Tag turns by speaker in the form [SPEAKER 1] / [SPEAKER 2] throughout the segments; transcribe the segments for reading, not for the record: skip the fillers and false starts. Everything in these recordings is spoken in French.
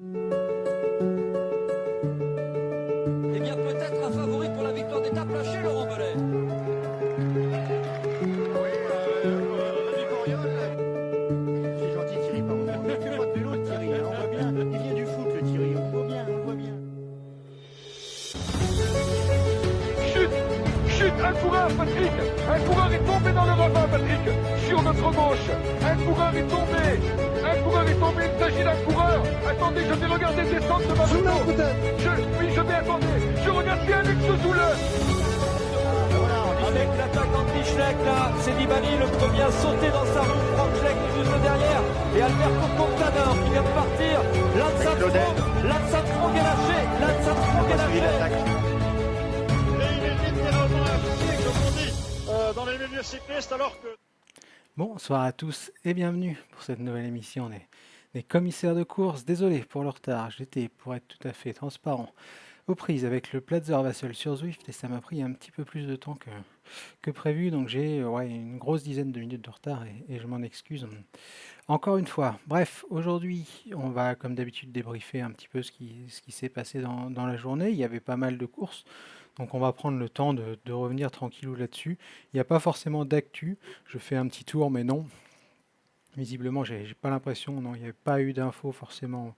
[SPEAKER 1] Eh bien, peut-être un favori pour la victoire d'étape lâché, Laurent Bellet.
[SPEAKER 2] Oui, Rémi Coriol. C'est gentil Thierry, pardon. Ne fais pas de vélo le Thierry, hein, on voit bien. Il vient du foot le Thierry, on voit bien, on voit bien.
[SPEAKER 3] Chute, un coureur, Patrick. Un coureur est tombé dans le ravin, Patrick. Sur notre gauche. Un coureur est tombé. Il s'agit d'un coureur. Attendez, je vais regarder descendre de ma moto. Je vais attendre. Je regarde bien Alex Soule.
[SPEAKER 1] Avec l'attaquant de Bischlek, là, c'est Nibali, le premier à sauter dans sa roue. Franck Schleck est juste derrière. Et Alberto Contador qui vient de partir. Lance Armstrong est lâché.
[SPEAKER 4] Et il est littéralement impliqué, comme on dit, dans les milieux cyclistes, alors que...
[SPEAKER 5] Bonsoir à tous et bienvenue pour cette nouvelle émission des commissaires de course. Désolé pour le retard, j'étais, pour être tout à fait transparent, aux prises avec le Platzer Vassel sur Zwift et ça m'a pris un petit peu plus de temps que prévu, donc j'ai une grosse dizaine de minutes de retard et je m'en excuse encore une fois. Bref, aujourd'hui on va comme d'habitude débriefer un petit peu ce qui s'est passé dans la journée. Il y avait pas mal de courses, donc on va prendre le temps de revenir tranquillou là-dessus. Il n'y a pas forcément d'actu, je fais un petit tour mais non. Visiblement, j'ai pas l'impression, non, il n'y avait pas eu d'infos forcément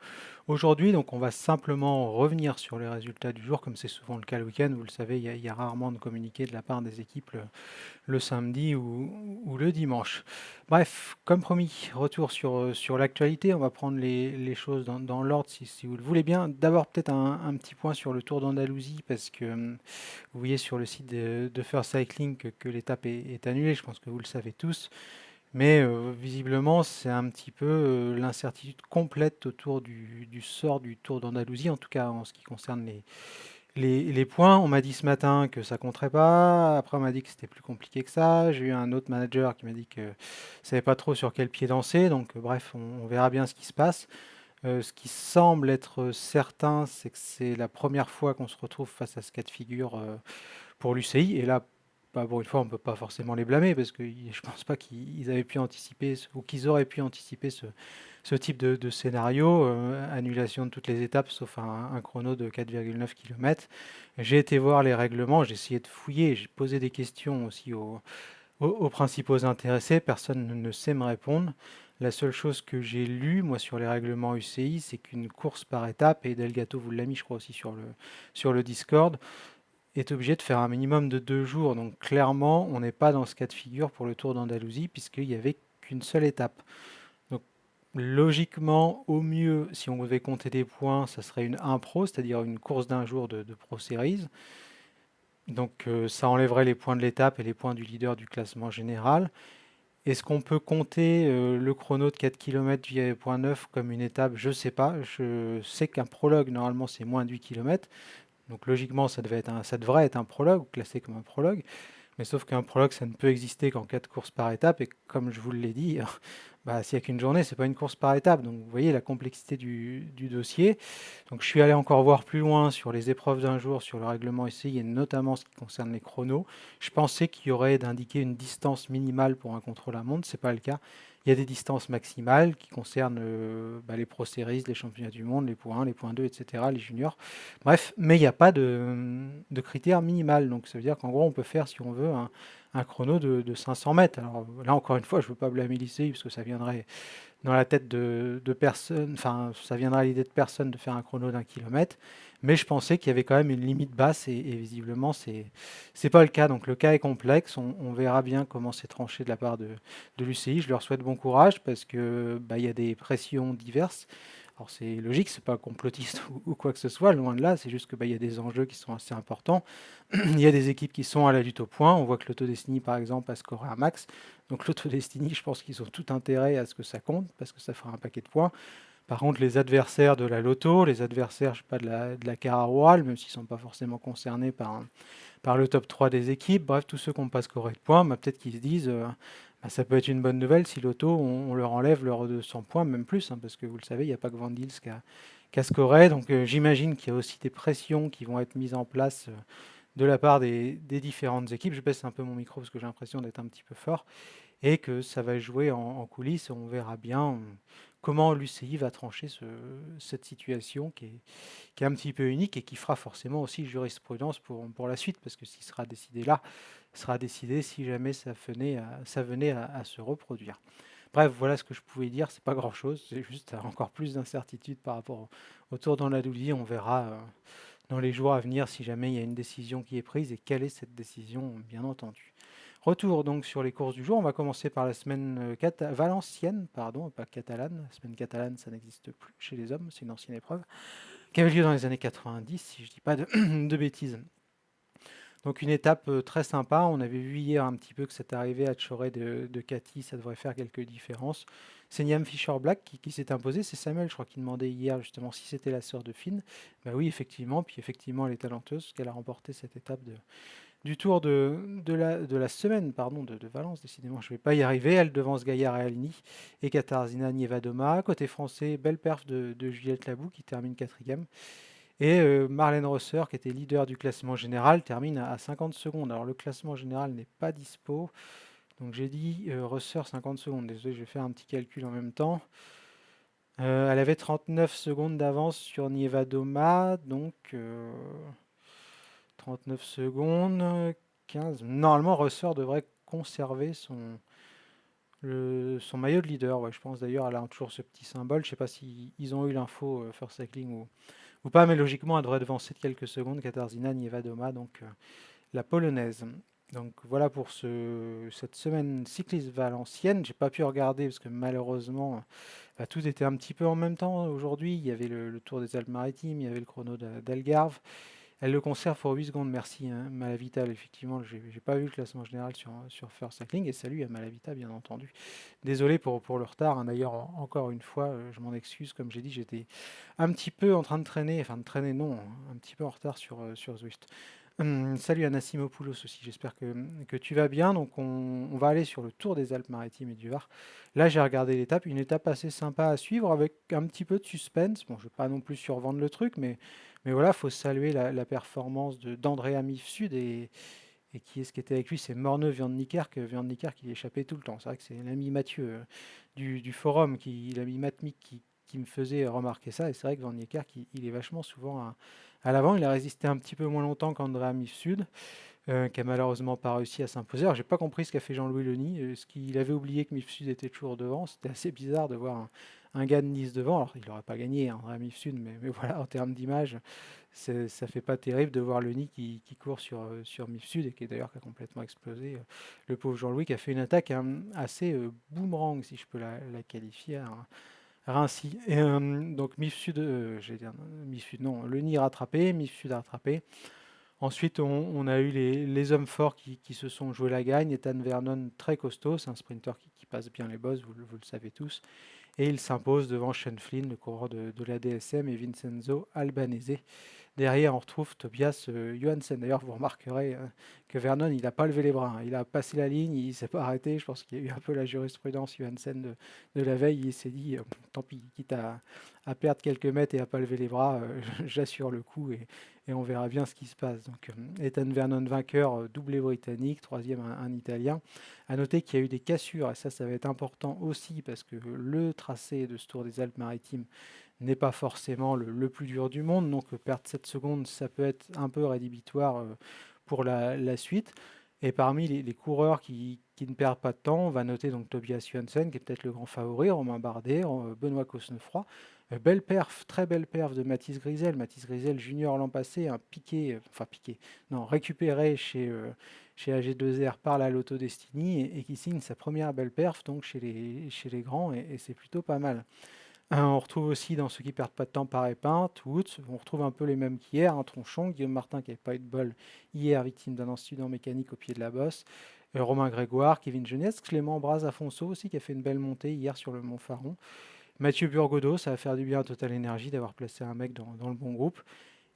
[SPEAKER 5] aujourd'hui, donc on va simplement revenir sur les résultats du jour, comme c'est souvent le cas le week-end. Vous le savez, il y a rarement de communiqué de la part des équipes le samedi ou le dimanche. Bref, comme promis, retour sur l'actualité. On va prendre les choses dans l'ordre si vous le voulez bien. D'abord, peut-être un petit point sur le Tour d'Andalousie, parce que vous voyez sur le site de First Cycling que l'étape est annulée. Je pense que vous le savez tous. Mais visiblement, c'est un petit peu l'incertitude complète autour du sort du Tour d'Andalousie, en tout cas en ce qui concerne les points. On m'a dit ce matin que ça compterait pas, après on m'a dit que c'était plus compliqué que ça. J'ai eu un autre manager qui m'a dit que ne savait pas trop sur quel pied danser, donc bref, on verra bien ce qui se passe. Ce qui semble être certain, c'est que c'est la première fois qu'on se retrouve face à ce cas de figure pour l'UCI, et là, bah, pour une fois, on ne peut pas forcément les blâmer parce que je ne pense pas qu'ils avaient pu anticiper ou qu'ils auraient pu anticiper ce type de scénario. Annulation de toutes les étapes sauf un chrono de 4,9 km. J'ai été voir les règlements, j'ai essayé de fouiller, j'ai posé des questions aussi aux principaux intéressés. Personne ne sait me répondre. La seule chose que j'ai lue, moi, sur les règlements UCI, c'est qu'une course par étape, et Delgato vous l'a mis, je crois, aussi sur le Discord, est obligé de faire un minimum de 2 jours. Donc clairement, on n'est pas dans ce cas de figure pour le Tour d'Andalousie, puisqu'il n'y avait qu'une seule étape. Donc logiquement, au mieux, si on devait compter des points, ça serait une 1 Pro, c'est-à-dire une course d'un jour de Pro Series. Donc ça enlèverait les points de l'étape et les points du leader du classement général. Est-ce qu'on peut compter le chrono de 4 km via point 9 comme une étape? Je ne sais pas. Je sais qu'un prologue, normalement, c'est moins de 8 km. Donc logiquement, ça devrait être un prologue, classé comme un prologue. Mais sauf qu'un prologue, ça ne peut exister qu'en 4 courses par étape. Et comme je vous l'ai dit, bah, s'il n'y a qu'une journée, c'est pas une course par étape. Donc vous voyez la complexité du dossier. Donc je suis allé encore voir plus loin sur les épreuves d'un jour, sur le règlement ici, et notamment ce qui concerne les chronos. Je pensais qu'il y aurait d'indiquer une distance minimale pour un contrôle à montre. C'est pas le cas. Il y a des distances maximales qui concernent les Pro Series, les championnats du monde, les points 1, les points 2, etc., les juniors. Bref, mais il n'y a pas de critères minimal. Donc ça veut dire qu'en gros, on peut faire, si on veut, un chrono de 500 mètres. Alors là, encore une fois, je ne veux pas blâmer l'ICI, parce que ça viendrait dans la tête de personne, enfin, ça viendrait à l'idée de personne de faire un chrono d'1 kilomètre. Mais je pensais qu'il y avait quand même une limite basse, et visiblement, c'est pas le cas. Donc le cas est complexe. On verra bien comment c'est tranché de la part de l'UCI. Je leur souhaite bon courage, parce que il y a des pressions diverses. Alors c'est logique, c'est pas complotiste ou quoi que ce soit, loin de là, c'est juste que il y a des enjeux qui sont assez importants. Il y a des équipes qui sont à la lutte au point. On voit que l'Autodestiny, par exemple, a scoré un max. Donc l'Autodestiny, je pense qu'ils ont tout intérêt à ce que ça compte, parce que ça fera un paquet de points. Par contre, les adversaires de la Loto, les adversaires, je sais pas, de la Cara Royale, même s'ils ne sont pas forcément concernés par le top 3 des équipes, bref, tous ceux qui n'ont pas scoré de points, peut-être qu'ils se disent ça peut être une bonne nouvelle si l'auto, on leur enlève leurs 200 points, même plus, parce que vous le savez, il n'y a pas que Van Gils qui a scoré. Donc j'imagine qu'il y a aussi des pressions qui vont être mises en place de la part des différentes équipes. Je baisse un peu mon micro parce que j'ai l'impression d'être un petit peu fort, et que ça va jouer en coulisses. On verra bien comment l'UCI va trancher cette situation qui est un petit peu unique et qui fera forcément aussi jurisprudence pour la suite, parce que ce qui sera décidé là sera décidé si jamais ça venait à se reproduire. Bref, voilà ce que je pouvais dire, c'est pas grand chose, c'est juste encore plus d'incertitude par rapport au Tour d'Andalousie. On verra dans les jours à venir si jamais il y a une décision qui est prise et quelle est cette décision, bien entendu. Retour donc sur les courses du jour. On va commencer par la semaine valencienne, pardon, pas catalane. La semaine catalane, ça n'existe plus chez les hommes, c'est une ancienne épreuve, qui avait lieu dans les années 90, si je dis pas de bêtises. Donc une étape très sympa. On avait vu hier un petit peu que cette arrivée à Choré de Cathy, ça devrait faire quelques différences. C'est Niam Fischer-Black qui s'est imposée. C'est Samuel, je crois, qui demandait hier justement si c'était la sœur de Finn. Bah oui, effectivement. Puis effectivement, elle est talenteuse parce qu'elle a remporté cette étape du Tour de la semaine de Valence. Décidément, je ne vais pas y arriver. Elle devance Gaillard et Alini et Katarzyna Nievadoma. Côté français, belle perf de Juliette Labou qui termine 4e. Et Marlène Rosser, qui était leader du classement général, termine à 50 secondes. Alors le classement général n'est pas dispo. Donc j'ai dit Rosser 50 secondes. Désolé, je vais faire un petit calcul en même temps. Elle avait 39 secondes d'avance sur Nievadoma. Donc 39 secondes, 15. Normalement, Rosser devrait conserver son maillot de leader. Ouais, je pense d'ailleurs elle a toujours ce petit symbole. Je ne sais pas si ils ont eu l'info First Cycling ou pas, mais logiquement, elle devrait devancer de quelques secondes Katarzyna Nievadoma, donc la polonaise. Donc voilà pour cette semaine cycliste valencienne. J'ai pas pu regarder parce que malheureusement, tout était un petit peu en même temps aujourd'hui. Il y avait le Tour des Alpes-Maritimes, il y avait le chrono d'Algarve. Elle le conserve pour 8 secondes, merci Malavital. Effectivement, j'ai pas vu le classement général sur First Cycling et salut à Malavita, bien entendu. Désolé pour le retard, hein. D'ailleurs, encore une fois, je m'en excuse. Comme j'ai dit, j'étais un petit peu en train de traîner, non, un petit peu en retard sur Zwift. Salut à Nassimopoulos aussi, j'espère que tu vas bien. Donc on va aller sur le Tour des Alpes-Maritimes et du Var. Là j'ai regardé l'étape, une étape assez sympa à suivre avec un petit peu de suspense. Bon, je ne vais pas non plus survendre le truc, mais voilà, il faut saluer la performance d'Andrea Mifsud et qui est-ce qui était avec lui? C'est Morne Viandniker qui lui échappait tout le temps. C'est vrai que c'est l'ami Mathieu du forum, l'ami Matmic qui me faisait remarquer ça. Et c'est vrai que Viandniker, il est vachement souvent à l'avant. Il a résisté un petit peu moins longtemps qu'Andrea Mifsud, qui a malheureusement pas réussi à s'imposer. Alors j'ai pas compris ce qu'a fait Jean-Louis Leny. Ce qu'il avait oublié que Mifsud était toujours devant. C'était assez bizarre de voir un gars de Nice devant. Alors il n'aurait pas gagné, hein, Andrea Mifsud, mais voilà, en termes d'image, ça fait pas terrible de voir Leny qui court sur Mifsud et qui d'ailleurs a complètement explosé. Le pauvre Jean-Louis qui a fait une attaque assez boomerang, si je peux la qualifier, à Reims. Et, donc Mifsud, non, Leny rattrapé, Mifsud rattrapé. Ensuite, on a eu les hommes forts qui se sont joués la gagne. Ethan Vernon, très costaud, c'est un sprinter qui passe bien les bosses, vous le savez tous. Et il s'impose devant Sean Flynn, le coureur de la DSM, et Vincenzo Albanese. Derrière, on retrouve Tobias Johansen. D'ailleurs, vous remarquerez que Vernon, il n'a pas levé les bras, hein. Il a passé la ligne, il ne s'est pas arrêté. Je pense qu'il y a eu un peu la jurisprudence Johansen de la veille. Il s'est dit, tant pis, quitte à perdre quelques mètres et à ne pas lever les bras, j'assure le coup et on verra bien ce qui se passe. Donc, Ethan Vernon vainqueur, doublé britannique, troisième un Italien. À noter qu'il y a eu des cassures, et ça va être important aussi parce que le tracé de ce Tour des Alpes-Maritimes n'est pas forcément le plus dur du monde, donc perdre 7 secondes, ça peut être un peu rédhibitoire pour la suite. Et parmi les coureurs qui ne perdent pas de temps, on va noter donc Tobias Johansen, qui est peut-être le grand favori, Romain Bardet, Benoît Cosnefroy. Belle perf, très belle perf de Mathis Grisel. Mathis Grisel junior l'an passé, récupéré chez AG2R par la Lotto Destiny et qui signe sa première belle perf donc chez les grands et c'est plutôt pas mal. On retrouve aussi dans ceux qui perdent pas de temps Paré Pinte, Woods, on retrouve un peu les mêmes qu'hier, Tronchon, Guillaume Martin qui n'avait pas eu de bol hier, victime d'un incident mécanique au pied de la bosse, Romain Grégoire, Kevin Jeunesse, Clément Braz-Afonso aussi qui a fait une belle montée hier sur le Mont Faron, Mathieu Burgodeau, ça va faire du bien à Total Energy d'avoir placé un mec dans le bon groupe.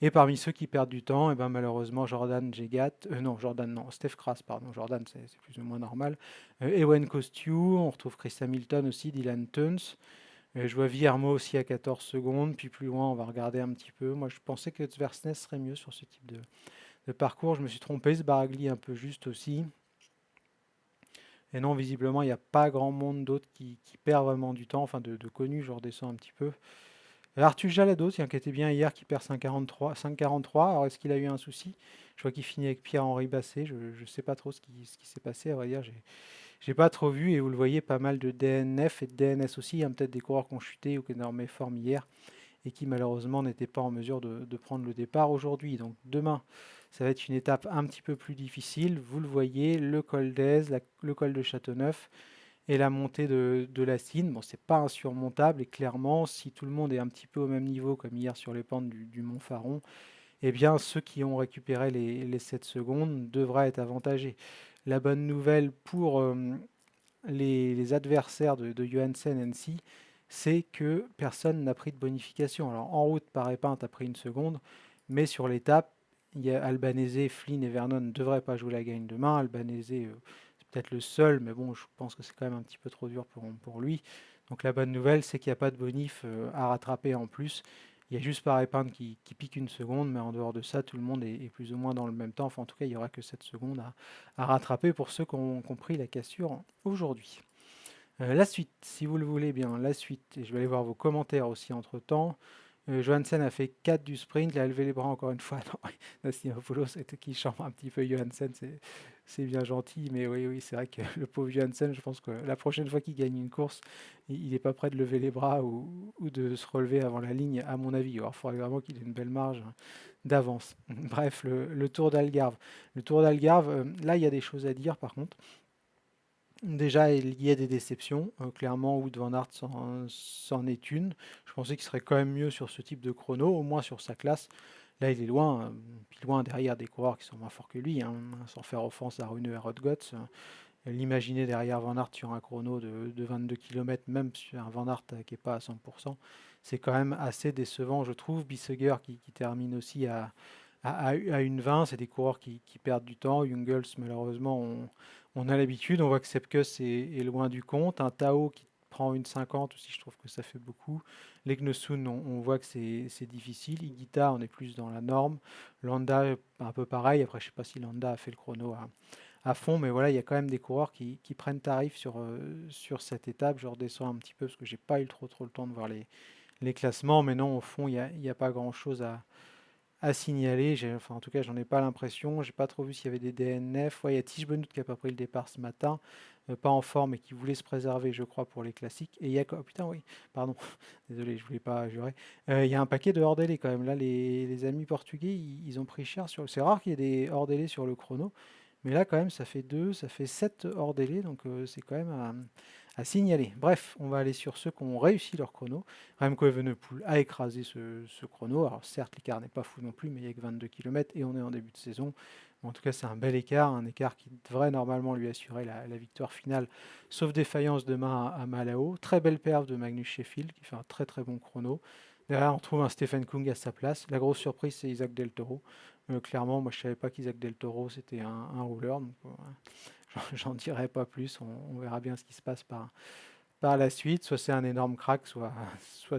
[SPEAKER 5] Et parmi ceux qui perdent du temps, malheureusement, Steph Kras, pardon, Jordan, c'est plus ou moins normal. Ewen Kostiou, on retrouve Chris Hamilton aussi, Dylan Teuns. Je vois Villermo aussi à 14 secondes, puis plus loin, on va regarder un petit peu. Moi, je pensais que Tversnes serait mieux sur ce type de parcours. Je me suis trompé, Sbaragli un peu juste aussi. Et non, visiblement, il n'y a pas grand monde d'autres qui perd vraiment du temps, enfin de connus, je redescends un petit peu. Arthur Jalado, tiens, qui était bien hier, qui perd 5,43. Alors, est-ce qu'il a eu un souci? Je vois qu'il finit avec Pierre-Henri Basset. Je ne sais pas trop ce qui s'est passé. À vrai dire, j'ai pas trop vu. Et vous le voyez, pas mal de DNF et de DNS aussi. Il y a peut-être des coureurs qui ont chuté ou qui étaient en méforme forme hier et qui malheureusement n'étaient pas en mesure de prendre le départ aujourd'hui. Donc demain, ça va être une étape un petit peu plus difficile. Vous le voyez, le col d'Aise, le col de Châteauneuf et la montée de la Cine. Bon, c'est pas insurmontable et clairement, si tout le monde est un petit peu au même niveau comme hier sur les pentes du Mont Faron, eh bien ceux qui ont récupéré les 7 secondes devraient être avantagés. La bonne nouvelle pour les adversaires de Johansen NC, c'est que personne n'a pris de bonification. Alors en route, par épinte a pris une seconde, mais sur l'étape, il y a Albanese, Flynn et Vernon ne devraient pas jouer la gagne demain. Albanese, c'est peut-être le seul, mais bon, je pense que c'est quand même un petit peu trop dur pour lui. Donc la bonne nouvelle, c'est qu'il n'y a pas de bonif à rattraper en plus. Il y a juste par épingle qui pique une seconde, mais en dehors de ça, tout le monde est plus ou moins dans le même temps. Enfin, en tout cas, il n'y aura que 7 secondes à rattraper pour ceux qui ont pris la cassure aujourd'hui. La suite, si vous le voulez bien, la suite, et je vais aller voir vos commentaires aussi entre-temps. Johansen a fait 4 du sprint, il a levé les bras encore une fois. Nassimopoulos c'était qui chambre un petit peu Johansen, c'est bien gentil, mais oui, c'est vrai que le pauvre Johansen, je pense que la prochaine fois qu'il gagne une course, il n'est pas prêt de lever les bras ou de se relever avant la ligne, à mon avis. Alors, il faudrait vraiment qu'il ait une belle marge d'avance. Bref, le Tour d'Algarve. Le Tour d'Algarve, là, il y a des choses à dire par contre. Déjà, il y a des déceptions. Clairement, Wout van Aert c'en est une. Je pensais qu'il serait quand même mieux sur ce type de chrono, au moins sur sa classe. Là, il est loin, puis loin derrière des coureurs qui sont moins forts que lui, hein, sans faire offense à Rune et Rodgotz. L'imaginer derrière Van Aert sur un chrono de 22 km, même sur un Van Aert qui n'est pas à 100%, c'est quand même assez décevant, je trouve. Bissegger qui termine aussi à 1,20, c'est des coureurs qui perdent du temps. Jungels, malheureusement, on a l'habitude. On voit que Sepkus est loin du compte. Un Tao qui prend 1,50 aussi, je trouve que ça fait beaucoup. Legnesun, on voit que c'est difficile. Higuita, on est plus dans la norme. Landa, un peu pareil. Après, je ne sais pas si Landa a fait le chrono à fond, mais voilà, il y a quand même des coureurs qui prennent tarif sur cette étape. Je redescends un petit peu parce que j'ai pas eu trop le temps de voir les classements, mais non, au fond, il n'y a pas grand-chose à signaler. Enfin, en tout cas, j'en ai pas l'impression. J'ai pas trop vu s'il y avait des DNF. Ouais, il y a Tige Benoît qui a pas pris le départ ce matin, pas en forme et qui voulait se préserver, je crois, pour les classiques. Et il y a, oh, putain, oui, pardon, désolé, je voulais pas jurer. Il y a un paquet de hors-délai quand même. Là, les amis portugais, ils ont pris cher sur. C'est rare qu'il y ait des hors-délai sur le chrono. Mais là, quand même, ça fait 7 hors délai, donc c'est quand même à signaler. Bref, on va aller sur ceux qui ont réussi leur chrono. Remco Evenepoel a écrasé ce chrono. Alors certes, l'écart n'est pas fou non plus, mais il n'y a que 22 km et on est en début de saison. Mais en tout cas, c'est un bel écart, un écart qui devrait normalement lui assurer la victoire finale, sauf défaillance demain à Malao. Très belle perf de Magnus Sheffield, qui fait un très très bon chrono. Derrière, on trouve un Stephen Kung à sa place. La grosse surprise, c'est Isaac Del Toro. Clairement, moi je savais pas qu'Isaac Del Toro c'était un rouleur, donc j'en dirai pas plus. On verra bien ce qui se passe par la suite. Soit c'est un énorme crack, soit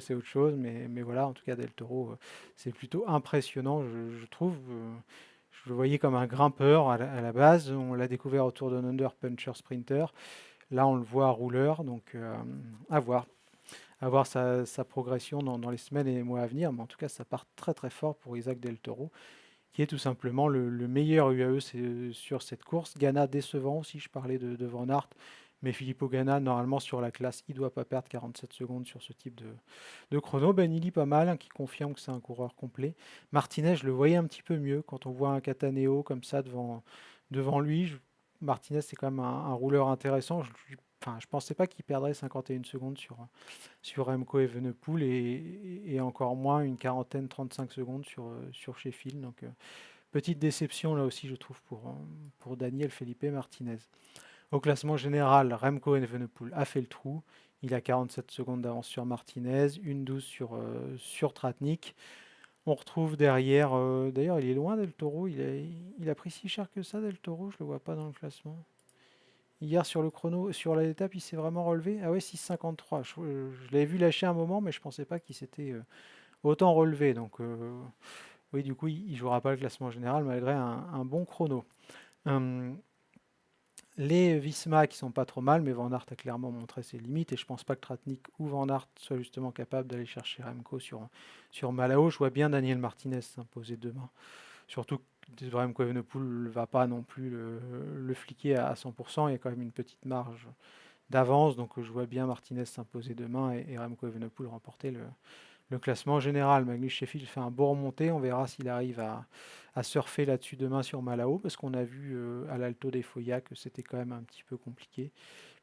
[SPEAKER 5] c'est autre chose. Mais voilà, en tout cas, Del Toro, c'est plutôt impressionnant, je trouve. Je le voyais comme un grimpeur à la base. On l'a découvert autour d'un under puncher sprinter. Là, on le voit rouleur, donc à voir. À voir sa progression dans les semaines et les mois à venir. Mais en tout cas, ça part très très fort pour Isaac Del Toro, qui est tout simplement le meilleur UAE sur cette course. Ghana décevant aussi, je parlais de Van Aert, mais Filippo Ganna, normalement sur la classe, il ne doit pas perdre 47 secondes sur ce type de chrono. Benili pas mal, hein, qui confirme que c'est un coureur complet. Martinez, je le voyais un petit peu mieux quand on voit un Cataneo comme ça devant lui. Martinez, c'est quand même un rouleur intéressant. Je ne pensais pas qu'il perdrait 51 secondes sur Remco Evenepoel et encore moins une quarantaine, 35 secondes sur Sheffield. Donc, petite déception là aussi, je trouve, pour Daniel Felipe Martinez. Au classement général, Remco Evenepoel a fait le trou. Il a 47 secondes d'avance sur Martinez, 1,12 sur Tratnik. On retrouve derrière, d'ailleurs il est loin Del Toro, il a pris si cher que ça Del Toro, je le vois pas dans le classement. Hier sur le chrono, sur l'étape, il s'est vraiment relevé. Ah ouais, 6,53. Je l'avais vu lâcher un moment, mais je pensais pas qu'il s'était autant relevé. Donc oui, du coup, il jouera pas le classement général malgré un bon chrono. Les Visma qui sont pas trop mal, mais Van Aert a clairement montré ses limites et je pense pas que Tratnik ou Van Aert soient justement capables d'aller chercher Remco sur Malao. Je vois bien Daniel Martinez s'imposer demain. Surtout que Remco Evenepoel ne va pas non plus le fliquer à 100%. Il y a quand même une petite marge d'avance, donc je vois bien Martinez s'imposer demain et Remco Evenepoel remporter le classement général. Magnus Sheffield fait un beau remonté, on verra s'il arrive à surfer là-dessus demain sur Malao, parce qu'on a vu à l'Alto des Foya que c'était quand même un petit peu compliqué.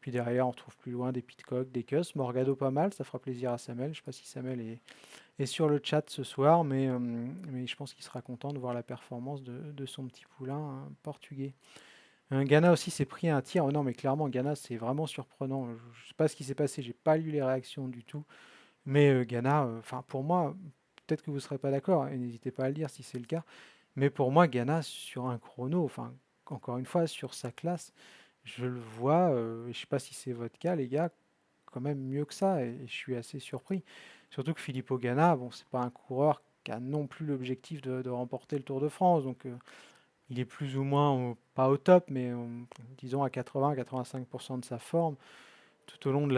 [SPEAKER 5] Puis derrière, on retrouve plus loin des Pidcock, des Kuss, Morgado pas mal, ça fera plaisir à Samuel. Je ne sais pas si Samuel est sur le chat ce soir, mais je pense qu'il sera content de voir la performance de son petit poulain portugais. Ghana aussi s'est pris un tir. Oh non, mais clairement, Ghana, c'est vraiment surprenant. Je ne sais pas ce qui s'est passé, j'ai pas lu les réactions du tout. Mais Ghana, enfin pour moi, peut-être que vous ne serez pas d'accord, et n'hésitez pas à le dire si c'est le cas, mais pour moi, Ghana, sur un chrono, enfin, encore une fois, sur sa classe, je le vois, je ne sais pas si c'est votre cas, les gars, quand même mieux que ça, et je suis assez surpris. Surtout que Filippo Ganna, bon, c'est pas un coureur qui a non plus l'objectif de remporter le Tour de France, donc il est plus ou moins, pas au top, mais disons à 80-85% de sa forme tout au long de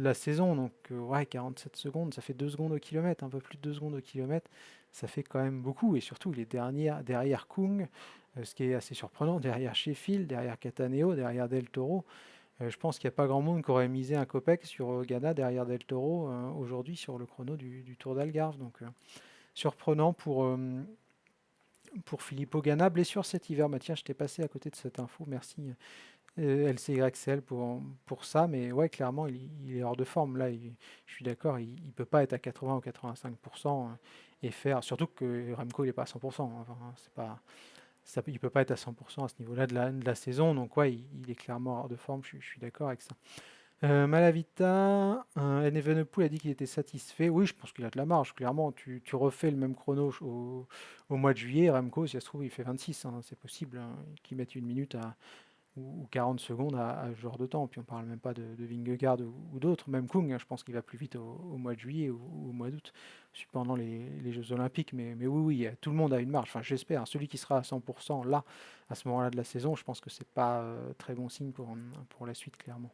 [SPEAKER 5] la saison. Donc, ouais, 47 secondes, ça fait 2 secondes au kilomètre, un peu plus de 2 secondes au kilomètre. Ça fait quand même beaucoup. Et surtout, il est derrière Kung, ce qui est assez surprenant, derrière Sheffield, derrière Cataneo, derrière Del Toro. Je pense qu'il n'y a pas grand monde qui aurait misé un copec sur Ghana derrière Del Toro aujourd'hui sur le chrono du Tour d'Algarve. Donc, surprenant pour Filippo Ganna. Blessure cet hiver. Bah, tiens, je t'ai passé à côté de cette info. Merci. LCYCL pour ça, mais ouais, clairement, il est hors de forme. Là, je suis d'accord, il ne peut pas être à 80 ou 85% et faire. Surtout que Remco, il n'est pas à 100%. Enfin, c'est pas, ça, il ne peut pas être à 100% à ce niveau-là de la saison. Donc, ouais, il est clairement hors de forme. Je suis d'accord avec ça. Malavita, Evenepoel a dit qu'il était satisfait. Oui, je pense qu'il a de la marge. Clairement, tu refais le même chrono au mois de juillet. Remco, si ça se trouve, il fait 26. C'est possible qu'il mette une minute ou 40 secondes à ce genre de temps. Puis on parle même pas de Vingegaard ou d'autres. Même Kung, je pense qu'il va plus vite au mois de juillet ou au mois d'août, pendant les Jeux Olympiques. Mais oui, tout le monde a une marge. Enfin, j'espère. Celui qui sera à 100% là, à ce moment-là de la saison, je pense que c'est pas très bon signe pour la suite, clairement.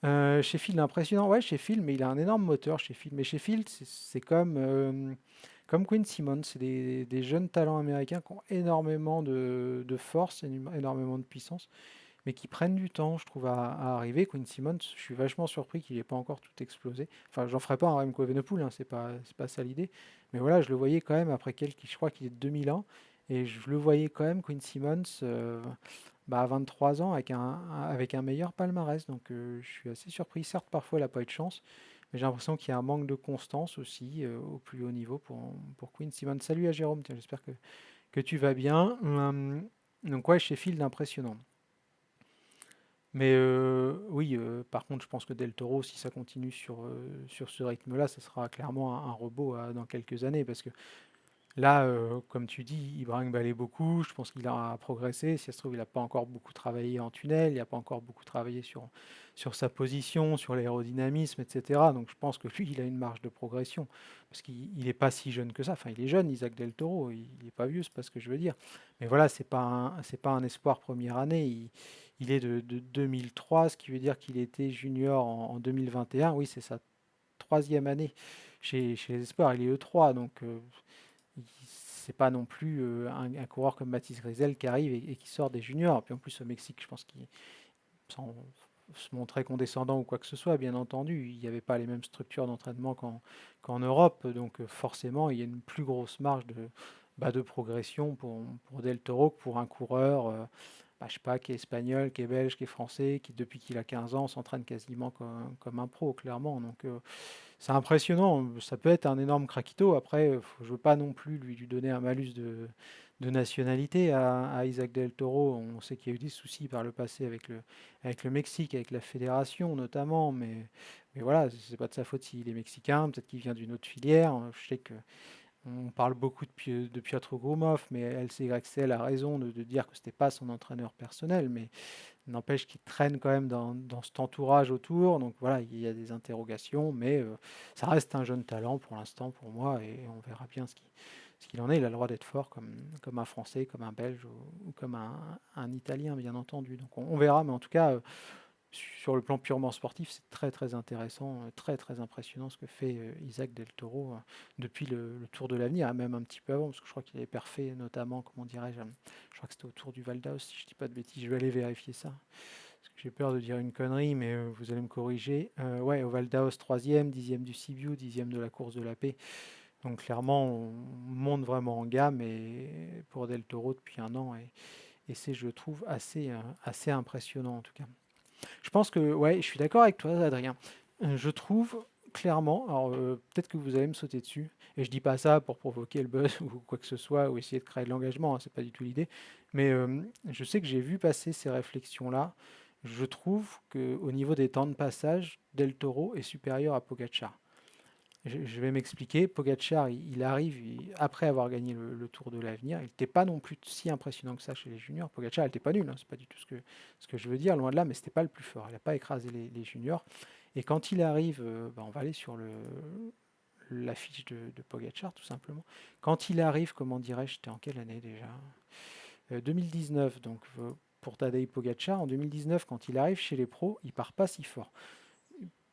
[SPEAKER 5] Sheffield, impressionnant. Ouais, Sheffield, mais il a un énorme moteur, Sheffield. Mais Sheffield, c'est comme Quinn Simmons. C'est des jeunes talents américains qui ont énormément de force, énormément de puissance, mais qui prennent du temps, je trouve, à arriver. Quinn Simmons, je suis vachement surpris qu'il n'ait pas encore tout explosé. Enfin, j'en ferai pas un Remco Evenepoel, c'est pas ça l'idée. Mais voilà, je le voyais quand même après je crois qu'il est de 2001, et je le voyais quand même, Quinn Simmons, à 23 ans, avec un meilleur palmarès. Donc je suis assez surpris. Certes, parfois, il n'a pas eu de chance, mais j'ai l'impression qu'il y a un manque de constance aussi au plus haut niveau pour Quinn Simmons. Salut à Jérôme, tiens, j'espère que tu vas bien. Donc ouais, Sheffield, impressionnant. Mais oui, par contre, je pense que Del Toro, si ça continue sur ce rythme-là, ça sera clairement un robot dans quelques années. Parce que là, comme tu dis, il brinque-ballait beaucoup. Je pense qu'il a progressé. Si ça se trouve, il n'a pas encore beaucoup travaillé en tunnel. Il n'a pas encore beaucoup travaillé sur sa position, sur l'aérodynamisme, etc. Donc je pense que lui, il a une marge de progression. Parce qu'il n'est pas si jeune que ça. Enfin, il est jeune, Isaac Del Toro. Il n'est pas vieux, c'est pas ce que je veux dire. Mais voilà, c'est pas un espoir première année. Il est de 2003, ce qui veut dire qu'il était junior en 2021. Oui, c'est sa troisième année chez les espoirs. Il est E3, donc c'est pas non plus un coureur comme Mathis Grisel qui arrive et qui sort des juniors. Puis en plus au Mexique, je pense qu'il, sans se montrer condescendant ou quoi que ce soit, bien entendu, il n'y avait pas les mêmes structures d'entraînement qu'en Europe, donc forcément il y a une plus grosse marge de progression pour Del Toro que pour un coureur je sais pas, qui est espagnol, qui est belge, qui est français, qui depuis qu'il a 15 ans s'entraîne quasiment comme un pro, clairement. Donc c'est impressionnant, ça peut être un énorme craquito. Après, je ne veux pas non plus lui donner un malus de nationalité à Isaac Del Toro. On sait qu'il y a eu des soucis par le passé avec le Mexique, avec la fédération notamment, mais voilà, c'est pas de sa faute s'il est mexicain, peut-être qu'il vient d'une autre filière. Je sais que on parle beaucoup de Piotr Grumov, mais LCYXL a raison de dire que c'était pas son entraîneur personnel, mais n'empêche qu'il traîne quand même dans cet entourage autour. Donc voilà, il y a des interrogations, mais ça reste un jeune talent pour l'instant pour moi, et on verra bien Ce qu'il en est, il a le droit d'être fort comme un Français, comme un Belge ou comme un Italien, bien entendu. Donc on verra, mais en tout cas, sur le plan purement sportif, c'est très très intéressant, très très impressionnant ce que fait Isaac Del Toro depuis le Tour de l'Avenir, même un petit peu avant, parce que je crois qu'il avait parfait, notamment, comment dirais-je, je crois que c'était au Tour du Val d'Aoste, si je dis pas de bêtises, je vais aller vérifier ça. Parce que j'ai peur de dire une connerie, mais vous allez me corriger. Ouais, au Val d'Aoste, 3e, 10e du Sibiu, 10e de la course de la paix. Donc clairement, on monte vraiment en gamme et pour Del Toro depuis un an, et c'est, je trouve, assez impressionnant en tout cas. Je pense que, ouais, je suis d'accord avec toi, Adrien. Je trouve clairement, alors peut-être que vous allez me sauter dessus, et je dis pas ça pour provoquer le buzz ou quoi que ce soit, ou essayer de créer de l'engagement, hein, c'est pas du tout l'idée, mais je sais que j'ai vu passer ces réflexions-là. Je trouve qu'au niveau des temps de passage, Del Toro est supérieur à Pogacar. Je vais m'expliquer. Pogacar, il arrive après avoir gagné le Tour de l'Avenir. Il n'était pas non plus si impressionnant que ça chez les juniors. Pogacar, il n'était pas nul, hein, c'est pas du tout ce que je veux dire, loin de là, mais c'était pas le plus fort. Il n'a pas écrasé les juniors. Et quand il arrive, on va aller sur la fiche de Pogacar, tout simplement. Quand il arrive, comment dirais-je, c'était en quelle année déjà 2019, donc pour Tadej Pogacar, en 2019, quand il arrive chez les pros, il part pas si fort.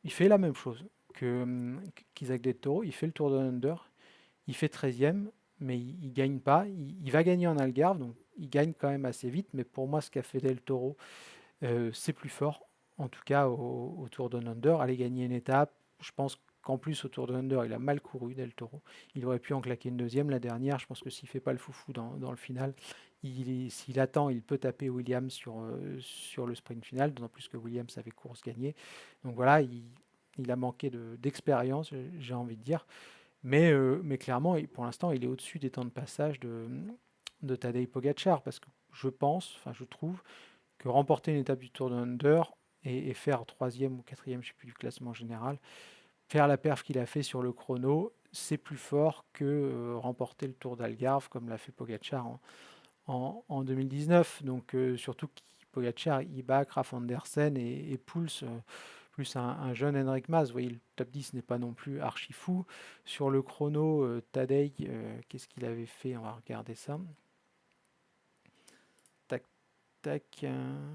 [SPEAKER 5] Il fait la même chose qu'Isaac Del Toro, il fait le Tour de l'Under, il fait 13e, mais il gagne pas. Il va gagner en Algarve, donc il gagne quand même assez vite, mais pour moi, ce qu'a fait Del Toro, c'est plus fort, en tout cas au Tour de l'Under. Aller gagner une étape, je pense qu'en plus au Tour de l'Under, il a mal couru, Del Toro. Il aurait pu en claquer une deuxième la dernière. Je pense que s'il fait pas le foufou dans le final, s'il attend, il peut taper Williams sur le sprint final, d'autant plus que Williams avait course gagnée. Donc voilà, il a manqué d'expérience, j'ai envie de dire. Mais clairement, pour l'instant, il est au-dessus des temps de passage de Tadej Pogacar, parce que je trouve que remporter une étape du Tour de Under et faire troisième ou quatrième, je ne sais plus, du classement général, faire la perf qu'il a fait sur le chrono, c'est plus fort que remporter le Tour d'Algarve comme l'a fait Pogacar en 2019. Donc surtout que Pogacar, il bat Kraf Andersen et Pouls, plus un jeune Henrik Mas. Vous voyez, le top 10 n'est pas non plus archi fou. Sur le chrono, Tadej, qu'est-ce qu'il avait fait? On va regarder ça. Tac, tac.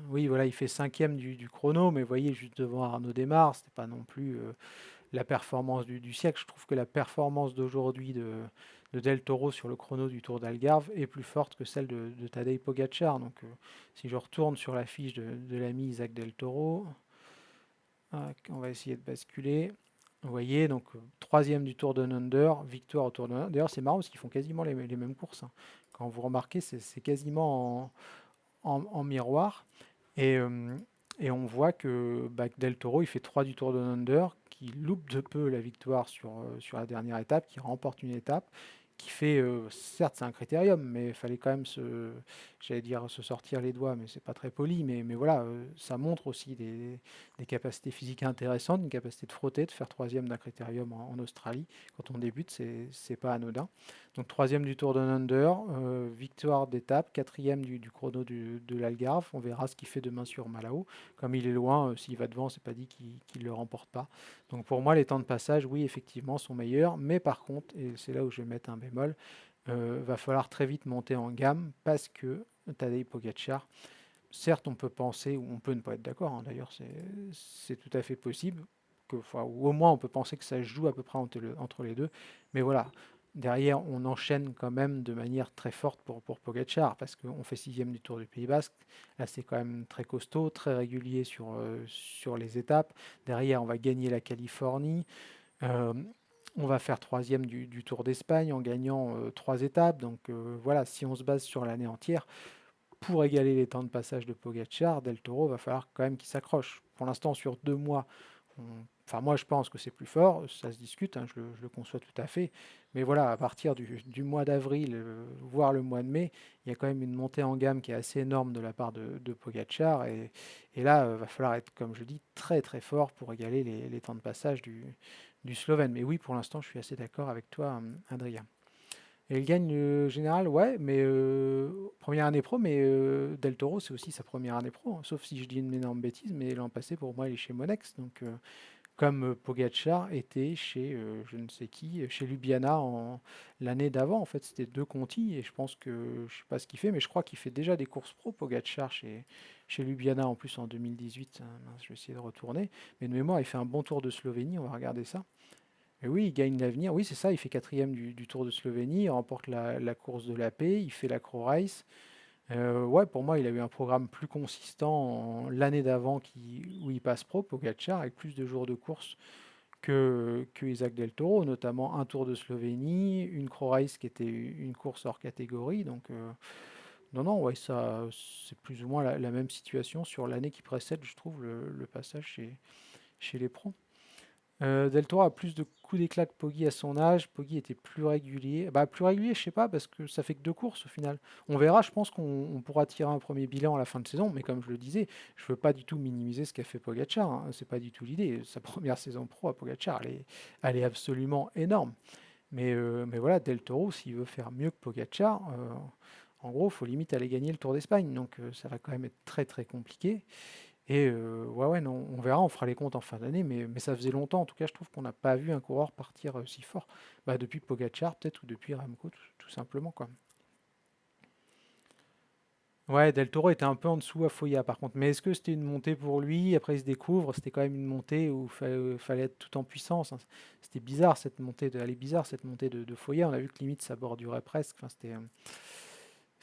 [SPEAKER 5] Oui, voilà, il fait 5e du chrono, mais vous voyez, juste devant Arnaud Démare, c'était pas non plus la performance du siècle. Je trouve que la performance d'aujourd'hui de Del Toro sur le chrono du Tour d'Algarve est plus forte que celle de Tadej Pogacar. Donc si je retourne sur la fiche de l'ami Isaac Del Toro, on va essayer de basculer. Vous voyez, donc troisième du Tour de Under, victoire au Tour de Under. D'ailleurs, c'est marrant parce qu'ils font quasiment les mêmes courses, hein. Quand vous remarquez, c'est quasiment en miroir. Et on voit que Del Toro, il fait 3 du Tour de Under, qui loupe de peu la victoire sur la dernière étape, qui remporte une étape, qui fait, certes c'est un critérium, mais il fallait quand même j'allais dire se sortir les doigts, mais c'est pas très poli, mais voilà, ça montre aussi des capacités physiques intéressantes, une capacité de frotter, de faire troisième d'un critérium en Australie. Quand on débute, c'est pas anodin. Donc troisième du Tour de Under, victoire d'étape, quatrième du chrono de l'Algarve. On verra ce qu'il fait demain sur Malao. Comme il est loin, s'il va devant, c'est pas dit qu'il le remporte pas. Donc pour moi, les temps de passage, oui, effectivement, sont meilleurs. Mais par contre, et c'est là où je vais mettre un bémol, va falloir très vite monter en gamme parce que Tadej Pogacar, certes, on peut penser, ou on peut ne pas être d'accord, hein, d'ailleurs, c'est tout à fait possible, ou au moins on peut penser que ça se joue à peu près entre les deux. Mais voilà, derrière, on enchaîne quand même de manière très forte pour Pogacar, parce qu'on fait 6e du Tour du Pays Basque. Là, c'est quand même très costaud, très régulier sur les étapes. Derrière, on va gagner la Californie. On va faire 3e du Tour d'Espagne en gagnant 3 étapes. Donc voilà, si on se base sur l'année entière, pour égaler les temps de passage de Pogacar, Del Toro va falloir quand même qu'il s'accroche. Pour l'instant, sur 2 mois, enfin moi je pense que c'est plus fort, ça se discute, hein, je le conçois tout à fait. Mais voilà, à partir du mois d'avril, voire le mois de mai, il y a quand même une montée en gamme qui est assez énorme de la part de Pogacar. Et là, va falloir être, comme je dis, très très fort pour égaler les temps de passage du Slovène. Mais oui, pour l'instant, je suis assez d'accord avec toi, Adrien. Et il gagne le général, ouais, mais première année pro, mais Del Toro, c'est aussi sa première année pro, hein, sauf si je dis une énorme bêtise, mais l'an passé, pour moi, il est chez Monex, donc comme Pogacar était chez je ne sais qui, chez Ljubljana l'année d'avant. En fait, c'était 2 contis et je pense que je sais pas ce qu'il fait, mais je crois qu'il fait déjà des courses pro Pogacar chez Ljubljana en plus en 2018. Mince, je vais essayer de retourner. Mais de mémoire, il fait un bon Tour de Slovénie. On va regarder ça. Et oui, il gagne l'avenir. Oui, c'est ça. Il fait quatrième du Tour de Slovénie. Il remporte la course de la paix. Il fait la Crow Race. Ouais, pour moi, il a eu un programme plus consistant l'année d'avant où il passe pro, Pogacar, avec plus de jours de course que Isaac Del Toro, notamment un Tour de Slovénie, une Crow Race qui était une course hors catégorie. Donc, non, non, ouais, ça, c'est plus ou moins la même situation sur l'année qui précède, je trouve, le passage chez les pros. Del Toro a plus de coups d'éclat que Poggi à son âge. Poggi était plus régulier. Bah, plus régulier, je sais pas, parce que ça fait que 2 courses au final. On verra, je pense qu'on pourra tirer un premier bilan à la fin de saison, mais comme je le disais, je veux pas du tout minimiser ce qu'a fait Pogacar, hein. C'est pas du tout l'idée. Sa première saison pro à Pogacar, elle est absolument énorme. Mais voilà, Del Toro, s'il veut faire mieux que Pogacar, en gros, il faut limite aller gagner le Tour d'Espagne. Donc ça va quand même être très très compliqué. Et ouais, ouais, non, on verra, on fera les comptes en fin d'année, mais ça faisait longtemps, en tout cas, je trouve qu'on n'a pas vu un coureur partir si fort. Bah, depuis Pogacar, peut-être, ou depuis Remco, tout simplement, quoi. Ouais, Del Toro était un peu en dessous à Foya, par contre. Mais est-ce que c'était une montée pour lui? Après, il se découvre, c'était quand même une montée où il fallait être tout en puissance, hein. C'était bizarre, cette montée elle est bizarre, cette montée de Foya. On a vu que limite, ça bordurait presque. Enfin,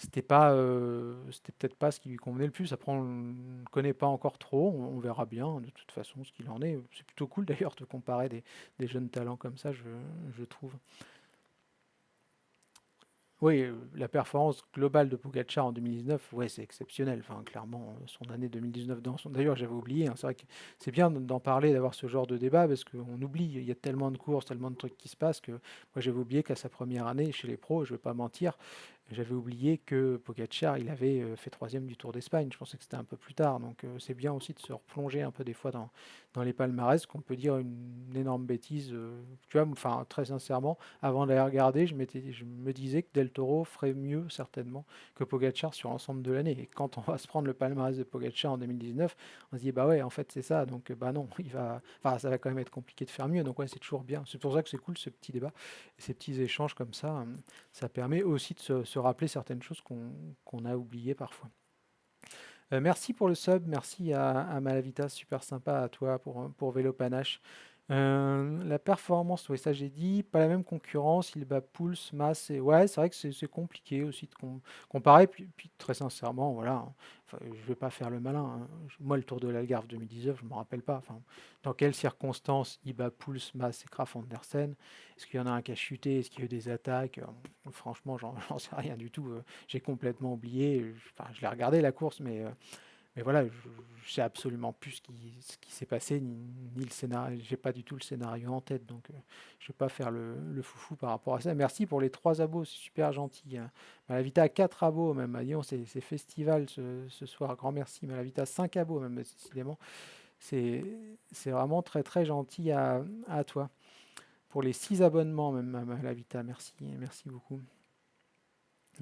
[SPEAKER 5] c'était pas, c'était peut-être pas ce qui lui convenait le plus. Après, on ne connaît pas encore trop. On verra bien de toute façon ce qu'il en est. C'est plutôt cool d'ailleurs de comparer des jeunes talents comme ça, je trouve. Oui, la performance globale de Pogacar en 2019, ouais, c'est exceptionnel. Enfin, clairement, son année 2019 dans son. D'ailleurs, j'avais oublié, hein, c'est vrai que c'est bien d'en parler, d'avoir ce genre de débat, parce qu'on oublie, il y a tellement de courses, tellement de trucs qui se passent que moi j'avais oublié qu'à sa première année chez les pros, je vais pas mentir, j'avais oublié que Pogacar, il avait fait troisième du Tour d'Espagne. Je pensais que c'était un peu plus tard, donc c'est bien aussi de se replonger un peu des fois dans les palmarès, qu'on peut dire une énorme bêtise. Tu vois, enfin, très sincèrement. Avant d'aller regarder, je me disais que Del Toro ferait mieux certainement que Pogacar sur l'ensemble de l'année. Et quand on va se prendre le palmarès de Pogacar en 2019, on se dit bah ouais, en fait c'est ça. Donc bah non, enfin ça va quand même être compliqué de faire mieux. Donc ouais, c'est toujours bien. C'est pour ça que c'est cool ce petit débat, et ces petits échanges comme ça. Ça permet aussi de se rappeler certaines choses qu'on a oubliées parfois. Merci pour le sub, merci à Malavita, super sympa à toi pour Vélo Panache. La performance, oui, ça j'ai dit, pas la même concurrence, il bat Pouls, Mas, et ouais, c'est vrai que c'est compliqué aussi de comparer, puis très sincèrement, voilà, hein, enfin, je vais pas faire le malin, hein. Moi, le Tour de l'Algarve 2019, je me rappelle pas, enfin, dans quelles circonstances il bat Pouls, Mas et Kraf Andersen, est-ce qu'il y en a un qui a chuté, est-ce qu'il y a eu des attaques, franchement, j'en sais rien du tout, j'ai complètement oublié, enfin, je l'ai regardé la course, mais voilà, je sais absolument plus ce qui s'est passé, ni le scénario. J'ai pas du tout le scénario en tête, donc je vais pas faire le foufou par rapport à ça. Merci pour les 3 abos, c'est super gentil, hein. Malavita a 4 abos même. Ah, dis donc, c'est festival ce soir. Grand merci. Malavita 5 abos même, décidément. C'est c'est vraiment très très gentil à toi. Pour les 6 abonnements même, Malavita, merci, merci beaucoup.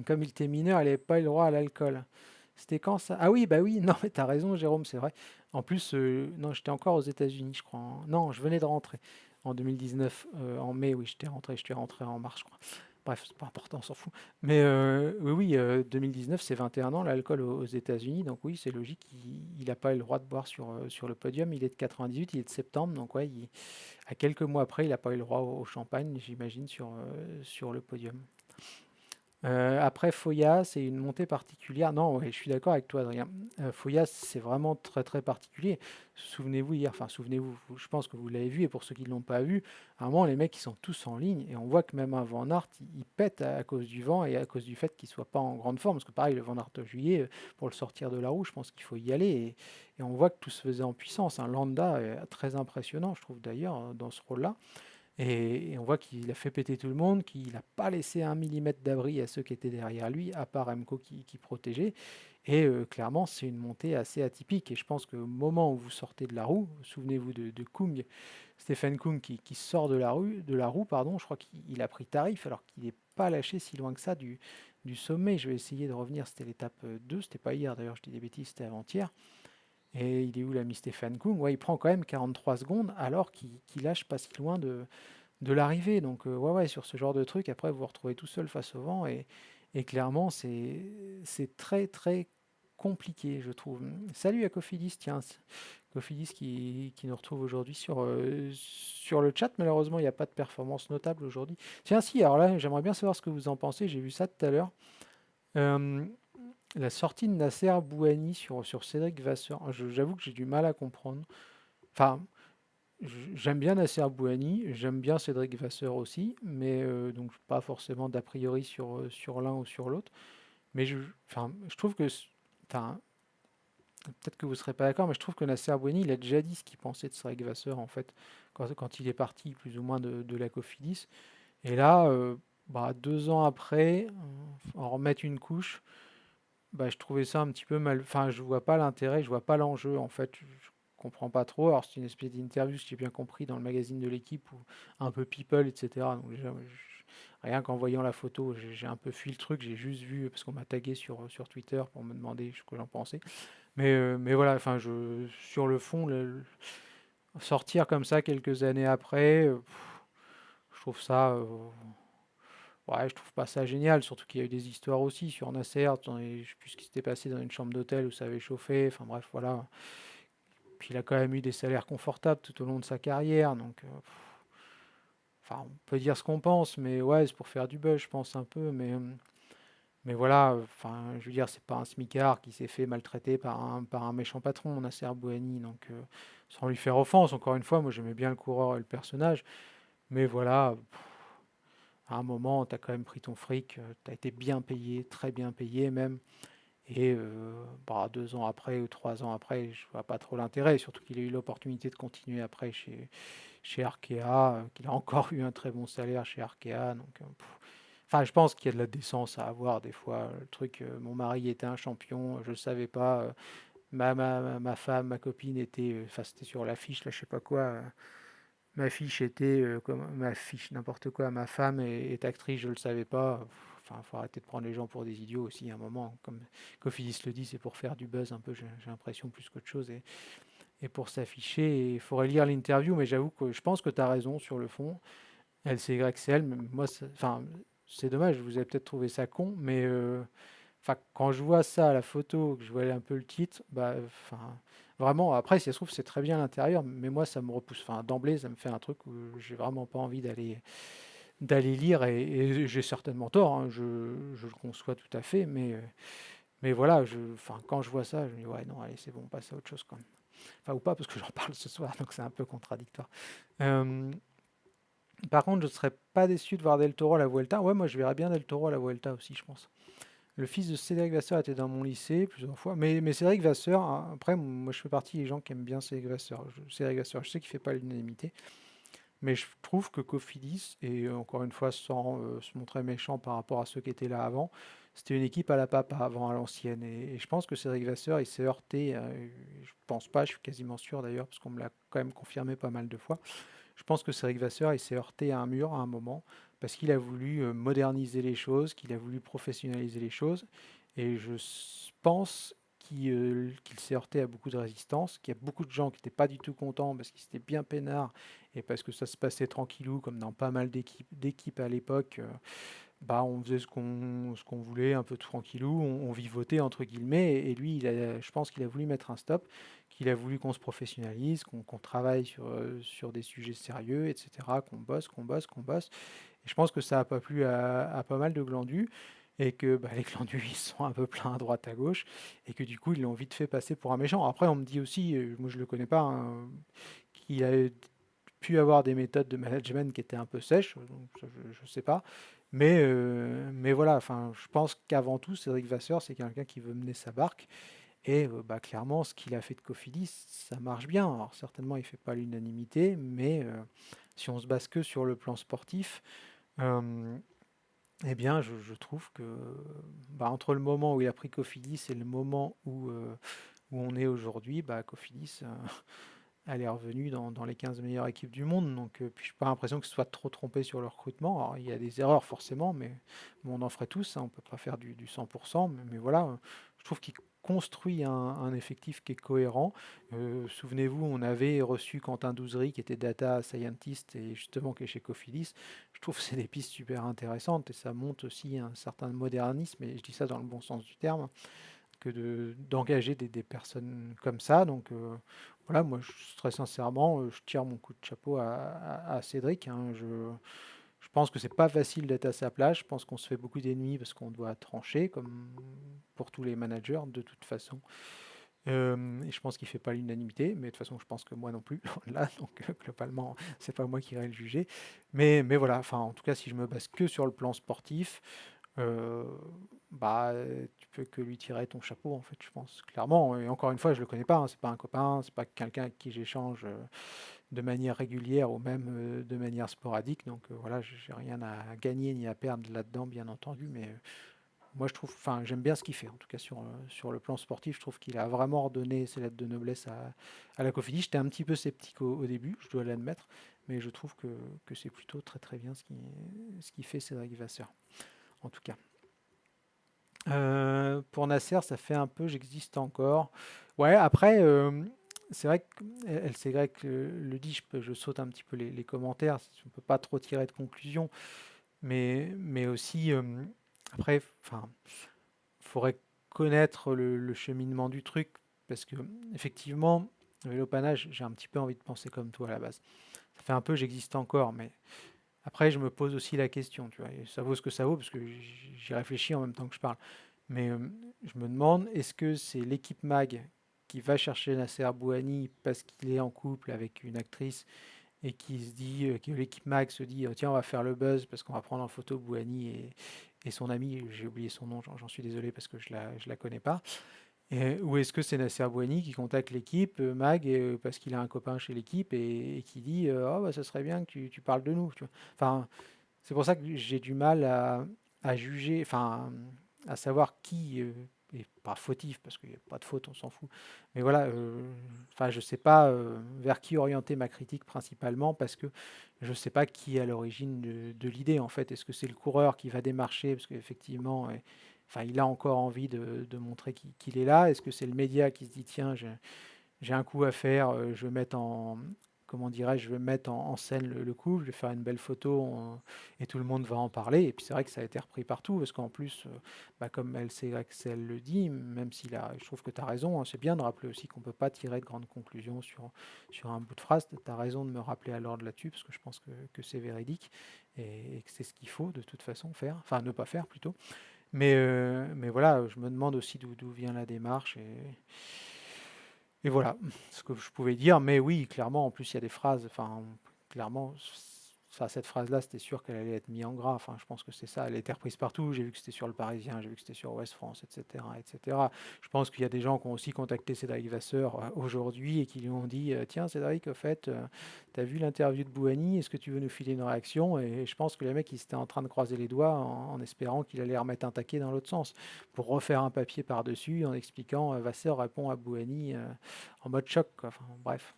[SPEAKER 5] Comme il était mineur, il n'avait pas eu le droit à l'alcool. C'était quand ça? Ah oui, bah oui, non, mais t'as raison, Jérôme, c'est vrai. En plus, non, j'étais encore aux États-Unis, je crois, non, je venais de rentrer en 2019, en mai, oui, j'étais rentré en mars, je crois. Bref, c'est pas important, on s'en fout. Mais oui, oui, 2019, c'est 21 ans, l'alcool aux États-Unis, donc oui, c'est logique, il n'a pas eu le droit de boire sur le podium. Il est de 98, il est de septembre, donc ouais, à quelques mois après, il n'a pas eu le droit au champagne, j'imagine, sur le podium. Après Foya, c'est une montée particulière. Non, ouais, je suis d'accord avec toi, Adrien. Foya, c'est vraiment très très particulier. Souvenez-vous hier, enfin souvenez-vous, je pense que vous l'avez vu, et pour ceux qui ne l'ont pas vu, à un moment, les mecs, ils sont tous en ligne, et on voit que même un Van Aert, il pète à cause du vent et à cause du fait qu'il soit pas en grande forme. Parce que pareil, le Van Aert de juillet, pour le sortir de la roue, je pense qu'il faut y aller. Et on voit que tout se faisait en puissance. Un Landa est très impressionnant, je trouve d'ailleurs, dans ce rôle-là. Et on voit qu'il a fait péter tout le monde, qu'il n'a pas laissé un millimètre d'abri à ceux qui étaient derrière lui, à part Remco qui protégeait. Et clairement, c'est une montée assez atypique. Et je pense qu'au moment où vous sortez de la roue, souvenez-vous de Kung, Stephen Kung qui sort de la roue, pardon, je crois qu'il a pris tarif alors qu'il n'est pas lâché si loin que ça du sommet. Je vais essayer de revenir, c'était l'étape 2, c'était pas hier d'ailleurs, je dis des bêtises, c'était avant-hier. Et il est où l'ami Stéphane Kung? Ouais, il prend quand même 43 secondes alors qu'il lâche pas si loin de l'arrivée. Donc ouais, sur ce genre de truc, après vous vous retrouvez tout seul face au vent et clairement c'est très très compliqué, je trouve. Salut à Cofidis, tiens, Cofidis qui nous retrouve aujourd'hui sur le chat. Malheureusement, il n'y a pas de performance notable aujourd'hui. Tiens, si, alors là, j'aimerais bien savoir ce que vous en pensez. J'ai vu ça tout à l'heure. Euh, la sortie de Nasser Bouhanni sur Cédric Vasseur, j'avoue que j'ai du mal à comprendre. Enfin, j'aime bien Nasser Bouhanni, j'aime bien Cédric Vasseur aussi, mais donc pas forcément d'a priori sur l'un ou sur l'autre. Mais enfin, je trouve que, enfin, peut-être que vous ne serez pas d'accord, mais je trouve que Nasser Bouhanni, il a déjà dit ce qu'il pensait de Cédric Vasseur, en fait, quand il est parti plus ou moins de la Cofidis. Et là, 2 ans après, en remettre une couche, je trouvais ça un petit peu mal. Enfin, je vois pas l'intérêt, je vois pas l'enjeu, en fait. Je comprends pas trop. Alors, c'est une espèce d'interview, si j'ai bien compris, dans le magazine de l'équipe, ou un peu people, etc. Donc, déjà, rien qu'en voyant la photo, j'ai un peu fui le truc. J'ai juste vu, parce qu'on m'a tagué sur Twitter pour me demander ce que j'en pensais. Mais voilà, enfin, sur le fond, sortir comme ça quelques années après, je trouve ça. Ouais, je trouve pas ça génial, surtout qu'il y a eu des histoires aussi sur Nasser, je sais plus ce qui s'était passé dans une chambre d'hôtel où ça avait chauffé, enfin bref, voilà. Puis il a quand même eu des salaires confortables tout au long de sa carrière, donc enfin, on peut dire ce qu'on pense, mais ouais, c'est pour faire du buzz, je pense un peu, mais voilà, enfin, je veux dire, c'est pas un smicard qui s'est fait maltraiter par un méchant patron, Nasser Bouhanni, donc sans lui faire offense, encore une fois, moi j'aimais bien le coureur et le personnage, mais voilà, à un moment, tu as quand même pris ton fric, tu as été bien payé, très bien payé même. Et 2 ans après ou 3 ans après, je vois pas trop l'intérêt, surtout qu'il a eu l'opportunité de continuer après chez Arkea, qu'il a encore eu un très bon salaire chez Arkea. Donc, enfin, je pense qu'il y a de la décence à avoir des fois. Le truc, mon mari était un champion, je le savais pas. Ma femme, ma copine était, enfin, c'était sur l'affiche, là, je sais pas quoi. Ma fiche était comme ma fiche, n'importe quoi. Ma femme est actrice, je le savais pas. Enfin, faut arrêter de prendre les gens pour des idiots aussi à un moment. Comme Cofidis le dit, c'est pour faire du buzz un peu, j'ai l'impression, plus qu'autre chose. Et pour s'afficher, il faudrait lire l'interview, mais j'avoue que je pense que tu as raison sur le fond. LCYCL, mais moi, enfin, c'est dommage, vous avez peut-être trouvé ça con, mais enfin, quand je vois ça, la photo, que je vois un peu le titre, enfin, vraiment, après, si ça se trouve, c'est très bien à l'intérieur, mais moi, ça me repousse. Enfin, d'emblée, ça me fait un truc où j'ai vraiment pas envie d'aller lire, et j'ai certainement tort, hein, je le conçois tout à fait, mais voilà, enfin, quand je vois ça, je me dis, ouais, non, allez, c'est bon, on passe à autre chose quand même. Enfin, ou pas, parce que j'en parle ce soir, donc c'est un peu contradictoire. Par contre, je ne serais pas déçu de voir Del Toro à la Vuelta. Ouais, moi, je verrais bien Del Toro à la Vuelta aussi, je pense. Le fils de Cédric Vasseur était dans mon lycée plusieurs fois. Mais Cédric Vasseur, hein, après, moi je fais partie des gens qui aiment bien Cédric Vasseur. Cédric Vasseur, je sais qu'il ne fait pas l'unanimité. Mais je trouve que Cofidis, et encore une fois sans se montrer méchant par rapport à ceux qui étaient là avant, c'était une équipe à la papa avant, à l'ancienne. Et je pense que Cédric Vasseur, il s'est heurté, je pense pas, je suis quasiment sûr d'ailleurs, parce qu'on me l'a quand même confirmé pas mal de fois. Je pense que Cédric Vasseur, il s'est heurté à un mur à un moment, parce qu'il a voulu moderniser les choses, qu'il a voulu professionnaliser les choses. Et je pense qu'il s'est heurté à beaucoup de résistance, qu'il y a beaucoup de gens qui n'étaient pas du tout contents parce qu'ils étaient bien peinards et parce que ça se passait tranquillou, comme dans pas mal d'équipes à l'époque. On faisait ce qu'on voulait, un peu tranquillou, on vivotait entre guillemets, et lui, je pense qu'il a voulu mettre un stop, qu'il a voulu qu'on se professionnalise, qu'on travaille sur des sujets sérieux, etc., qu'on bosse, qu'on bosse, qu'on bosse. Et je pense que ça n'a pas plu à pas mal de glandus, et que les glandus, ils sont un peu pleins à droite à gauche, et que du coup, ils l'ont vite fait passer pour un méchant. Après, on me dit aussi, moi je le connais pas, hein, qu'il a pu avoir des méthodes de management qui étaient un peu sèches, donc je ne sais pas. Mais voilà, enfin, je pense qu'avant tout, Cédric Vasseur, c'est quelqu'un qui veut mener sa barque. Et clairement, ce qu'il a fait de Cofidis, ça marche bien. Alors certainement, il ne fait pas l'unanimité, mais si on se base que sur le plan sportif, eh bien, je trouve que entre le moment où il a pris Cofidis et le moment où on est aujourd'hui, Cofidis, elle est revenue dans les 15 meilleures équipes du monde. Donc, puis je n'ai pas l'impression que ce soit trop trompé sur le recrutement. Alors, il y a des erreurs forcément, mais on en ferait tous, hein, on ne peut pas faire du 100%. Mais voilà, je trouve qu'il construit un effectif qui est cohérent. Souvenez-vous, on avait reçu Quentin Douzery qui était data scientist et justement qui est chez Cofidis. Je trouve que c'est des pistes super intéressantes et ça montre aussi un certain modernisme, et je dis ça dans le bon sens du terme, que d'engager des personnes comme ça. Donc voilà, moi très sincèrement, je tire mon coup de chapeau à Cédric, hein. Je pense que c'est pas facile d'être à sa place. Je pense qu'on se fait beaucoup d'ennemis parce qu'on doit trancher, comme pour tous les managers de toute façon. Et je pense qu'il fait pas l'unanimité, mais de toute façon, je pense que moi non plus, là, donc globalement, c'est pas moi qui irai le juger. Mais voilà, enfin, en tout cas, si je me base que sur le plan sportif, euh, bah, tu peux que lui tirer ton chapeau, en fait, je pense, clairement. Et encore une fois, je le connais pas, hein, c'est pas un copain, c'est pas quelqu'un avec qui j'échange de manière régulière ou même de manière sporadique. Donc voilà, j'ai rien à gagner ni à perdre là-dedans, bien entendu, mais moi je trouve, enfin, j'aime bien ce qu'il fait, en tout cas sur le plan sportif. Je trouve qu'il a vraiment redonné ses lettres de noblesse à la Cofidis. J'étais un petit peu sceptique au début, je dois l'admettre, mais je trouve que c'est plutôt très très bien ce qui fait Cédric Vasseur, en tout cas. Pour Nasser, ça fait un peu, j'existe encore. Ouais, après, c'est vrai que LCY le dit, je saute un petit peu les commentaires, je ne peux pas trop tirer de conclusion, mais aussi, après, enfin, il faudrait connaître le cheminement du truc, parce que effectivement, le vélopanage, j'ai un petit peu envie de penser comme toi à la base. Ça fait un peu, j'existe encore, mais après, je me pose aussi la question, tu vois, et ça vaut ce que ça vaut, parce que j'y réfléchis en même temps que je parle. Mais je me demande, est-ce que c'est l'équipe MAG qui va chercher Nasser Bouhanni parce qu'il est en couple avec une actrice et qui se dit, que l'équipe MAG se dit, tiens, on va faire le buzz parce qu'on va prendre en photo Bouhanni et son ami, j'ai oublié son nom, j'en suis désolé parce que je la connais pas. Ou est-ce que c'est Nasser Bouhanni qui contacte l'équipe MAG parce qu'il a un copain chez l'équipe et qui dit, oh, bah, ça serait bien que tu parles de nous, tu vois. Enfin, c'est pour ça que j'ai du mal à juger, enfin, à savoir qui est pas fautif, parce qu'il n'y a pas de faute, on s'en fout. Mais voilà, enfin, je sais pas vers qui orienter ma critique principalement, parce que je sais pas qui est à l'origine de l'idée, en fait. Est-ce que c'est le coureur qui va démarcher, parce qu'effectivement, enfin, il a encore envie de montrer qu'il est là. Est-ce que c'est le média qui se dit, tiens, j'ai un coup à faire, je vais mettre en, comment dirais-je, je vais mettre en scène le coup, je vais faire une belle photo et tout le monde va en parler. Et puis c'est vrai que ça a été repris partout, parce qu'en plus, bah, comme LC Axel le dit, même s'il a, je trouve que tu as raison, hein, c'est bien de rappeler aussi qu'on ne peut pas tirer de grandes conclusions sur un bout de phrase. Tu as raison de me rappeler à l'ordre là-dessus, parce que je pense que c'est véridique et que c'est ce qu'il faut de toute façon faire, enfin ne pas faire plutôt. Mais voilà, je me demande aussi d'où vient la démarche et voilà ce que je pouvais dire. Mais oui, clairement, en plus, il y a des phrases, enfin, clairement, ça, cette phrase-là, c'était sûr qu'elle allait être mise en gras. Enfin, je pense que c'est ça. Elle a été reprise partout. J'ai vu que c'était sur Le Parisien, j'ai vu que c'était sur Ouest France, etc., etc. Je pense qu'il y a des gens qui ont aussi contacté Cédric Vasseur aujourd'hui et qui lui ont dit tiens, Cédric, au fait, tu as vu l'interview de Bouhanni, est-ce que tu veux nous filer une réaction? Et je pense que les mecs, ils étaient en train de croiser les doigts en espérant qu'il allait remettre un taquet dans l'autre sens pour refaire un papier par-dessus en expliquant Vasseur répond à Bouhanni en mode choc, quoi. Enfin, bref,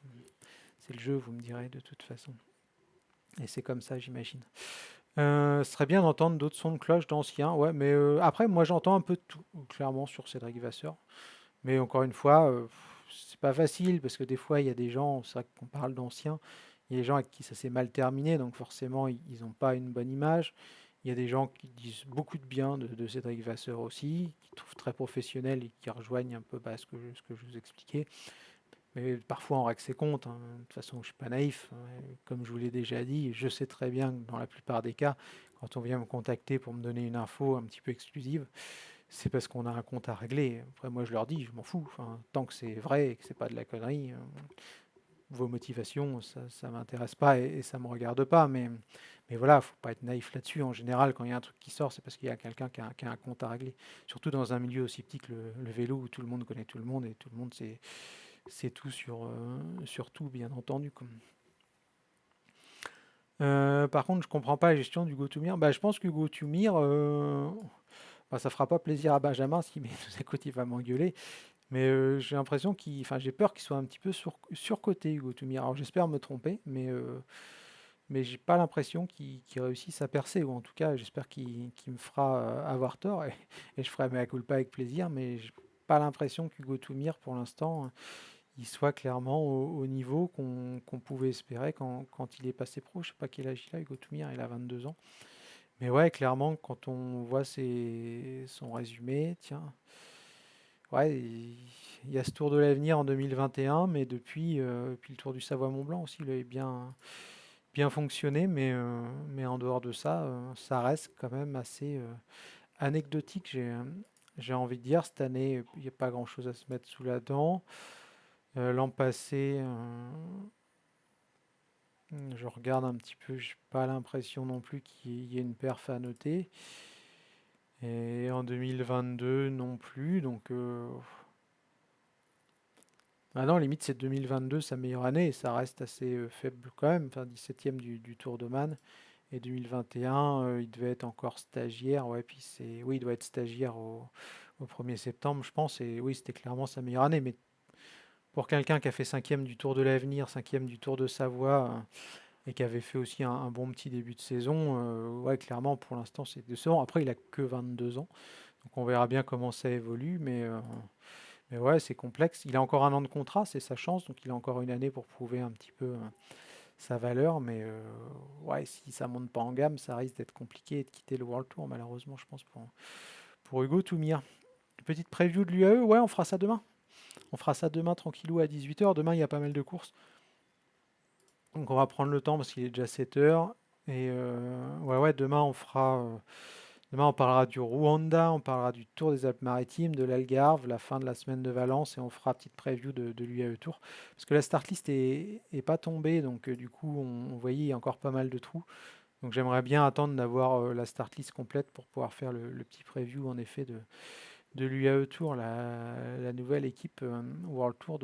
[SPEAKER 5] c'est le jeu, vous me direz de toute façon. Et c'est comme ça, j'imagine. Ce serait bien d'entendre d'autres sons de cloche d'anciens, ouais, mais après, moi j'entends un peu de tout, clairement, sur Cédric Vasseur. Mais encore une fois, c'est pas facile, parce que des fois, il y a des gens, c'est vrai qu'on parle d'anciens, il y a des gens avec qui ça s'est mal terminé, donc forcément, ils n'ont pas une bonne image. Il y a des gens qui disent beaucoup de bien de Cédric Vasseur aussi, qui trouvent très professionnel et qui rejoignent un peu ce que je vous expliquais. Mais parfois on règle ses comptes, hein. De toute façon, je ne suis pas naïf, hein. Comme je vous l'ai déjà dit, je sais très bien que dans la plupart des cas, quand on vient me contacter pour me donner une info un petit peu exclusive, c'est parce qu'on a un compte à régler. Après, moi, je leur dis, je m'en fous. Enfin, tant que c'est vrai et que c'est pas de la connerie, vos motivations, ça ne m'intéresse pas et ça ne me regarde pas. Mais voilà, il ne faut pas être naïf là-dessus. En général, quand il y a un truc qui sort, c'est parce qu'il y a quelqu'un qui a un compte à régler. Surtout dans un milieu aussi petit que le vélo, où tout le monde connaît tout le monde et tout le monde c'est tout sur tout, bien entendu. Par contre, je comprends pas la gestion du GoToMeer. Bah, je pense que GoToMeer, bah, ça fera pas plaisir à Benjamin s'il nous écoute, il va m'engueuler. Mais j'ai l'impression enfin, j'ai peur qu'il soit un petit peu surcoté GoToMeer. Alors j'espère me tromper, mais j'ai pas l'impression qu'il réussisse à percer, ou en tout cas, j'espère qu'il me fera avoir tort et je ferai mea culpa avec plaisir. Mais pas l'impression qu'Hugo Toumir, pour l'instant, il soit clairement au niveau qu'on pouvait espérer quand il est passé pro. Je sais pas quel âge il a, Hugo Toumir, il a 22 ans. Mais ouais, clairement, quand on voit son résumé, tiens, ouais, il y a ce Tour de l'Avenir en 2021, mais puis le Tour du Savoie-Mont-Blanc aussi, il avait bien fonctionné, mais en dehors de ça, ça reste quand même assez anecdotique, j'ai envie de dire. Cette année, il n'y a pas grand-chose à se mettre sous la dent. L'an passé, je regarde un petit peu, j'ai pas l'impression non plus qu'il y ait une perf à noter. Et en 2022 non plus, donc ah non, limite c'est 2022 sa meilleure année, et ça reste assez faible quand même, enfin 17e du Tour de Man. Et 2021, il devait être encore stagiaire, ouais, puis oui, il doit être stagiaire au 1er septembre, je pense, et oui, c'était clairement sa meilleure année, mais pour quelqu'un qui a fait 5e du Tour de l'Avenir, 5e du Tour de Savoie, et qui avait fait aussi un bon petit début de saison, ouais, clairement, pour l'instant, c'est décevant. Après, il a que 22 ans, donc on verra bien comment ça évolue, mais ouais, c'est complexe. Il a encore un an de contrat, c'est sa chance, donc il a encore une année pour prouver un petit peu sa valeur, mais ouais, si ça monte pas en gamme, ça risque d'être compliqué de quitter le World Tour, malheureusement, je pense, pour Hugo Toumir. Petite preview de l'UAE, ouais, on fera ça demain. On fera ça demain tranquillou à 18h. Demain, il y a pas mal de courses. Donc on va prendre le temps parce qu'il est déjà 7h. Et ouais, demain demain on parlera du Rwanda, on parlera du Tour des Alpes-Maritimes, de l'Algarve, la fin de la semaine de Valence, et on fera une petite preview de l'UAE Tour. Parce que la start list est pas tombée, donc du coup on voyait il y a encore pas mal de trous. Donc j'aimerais bien attendre d'avoir la start list complète pour pouvoir faire le petit preview en effet de l'UAE Tour, la nouvelle équipe World Tour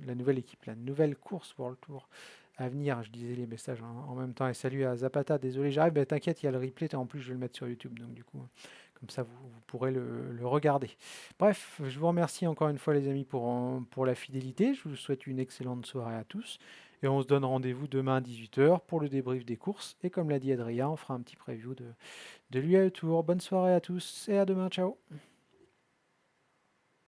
[SPEAKER 5] la nouvelle course World Tour à venir. Je disais les messages en même temps. Et salut à Zapata, désolé, j'arrive, ben, t'inquiète, il y a le replay, en plus je vais le mettre sur YouTube, donc du coup, comme ça vous pourrez le regarder. Bref, je vous remercie encore une fois les amis pour la fidélité. Je vous souhaite une excellente soirée à tous. Et on se donne rendez-vous demain à 18h pour le débrief des courses. Et comme l'a dit Adrien, on fera un petit preview de l'UAE Tour. Bonne soirée à tous et à demain, ciao.